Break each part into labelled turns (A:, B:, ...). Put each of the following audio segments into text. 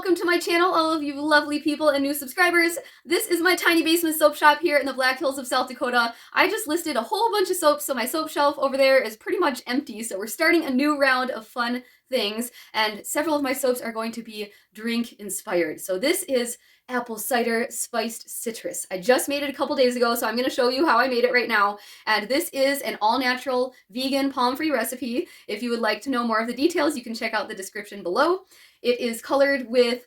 A: welcome to my channel, all of you lovely people and new subscribers. This is my tiny basement soap shop here in the Black Hills of South Dakota. I just listed a whole bunch of soaps, so my soap shelf over there is pretty much empty, so we're starting a new round of fun things, and several of my soaps are going to be drink inspired. So this is apple cider spiced citrus. I just made it a couple days ago, so I'm going to show you how I made it right now. And this is an all-natural, vegan, palm-free recipe. If you would like to know more of the details, you can check out the description below. It is colored with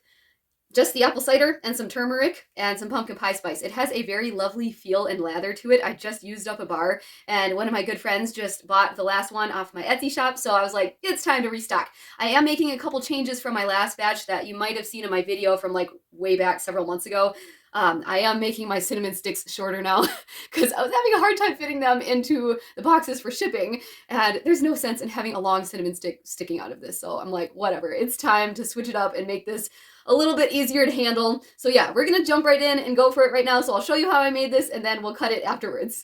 A: just the apple cider and some turmeric and some pumpkin pie spice. It has a very lovely feel and lather to it. I just used up a bar, and one of my good friends just bought the last one off my Etsy shop, so I was like, it's time to restock. I am making a couple changes from my last batch that you might have seen in my video from like way back several months ago. I am making my cinnamon sticks shorter now because I was having a hard time fitting them into the boxes for shipping, and there's no sense in having a long cinnamon stick sticking out of this. So I'm like, whatever, it's time to switch it up and make this a little bit easier to handle. So yeah, we're gonna jump right in and go for it right now. So I'll show you how I made this and then we'll cut it afterwards.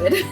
A: good.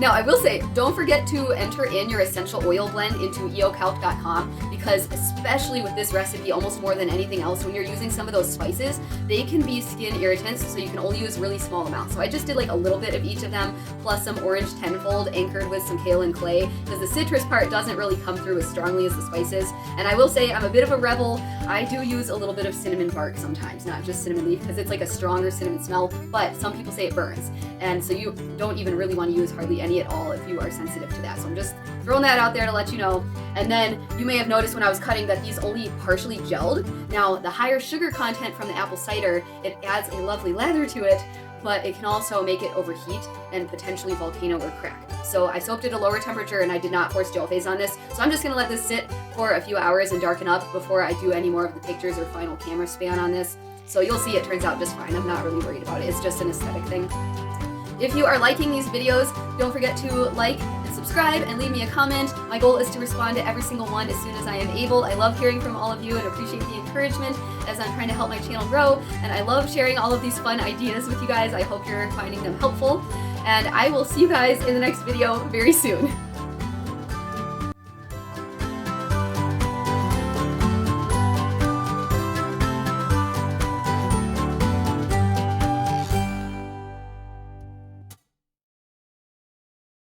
A: Now, I will say, don't forget to enter in your essential oil blend into eocalc.com, because especially with this recipe, almost more than anything else, when you're using some of those spices, they can be skin irritants, so you can only use really small amounts. So I just did like a little bit of each of them, plus some orange tenfold anchored with some kaolin clay, because the citrus part doesn't really come through as strongly as the spices. And I will say, I'm a bit of a rebel. I do use a little bit of cinnamon bark sometimes, not just cinnamon leaf, because it's like a stronger cinnamon smell, but some people say it burns. And so you don't even really want to use hardly any at all if you are sensitive to that. So I'm just throwing that out there to let you know. And then you may have noticed when I was cutting that these only partially gelled. Now, the higher sugar content from the apple cider, it adds a lovely lather to it, but it can also make it overheat and potentially volcano or crack. So I soaked it at a lower temperature and I did not force gel phase on this. So I'm just gonna let this sit for a few hours and darken up before I do any more of the pictures or final camera span on this. So you'll see it turns out just fine. I'm not really worried about it. It's just an aesthetic thing. If you are liking these videos, don't forget to like and subscribe and leave me a comment. My goal is to respond to every single one as soon as I am able. I love hearing from all of you and appreciate the encouragement as I'm trying to help my channel grow. And I love sharing all of these fun ideas with you guys. I hope you're finding them helpful. And I will see you guys in the next video very soon.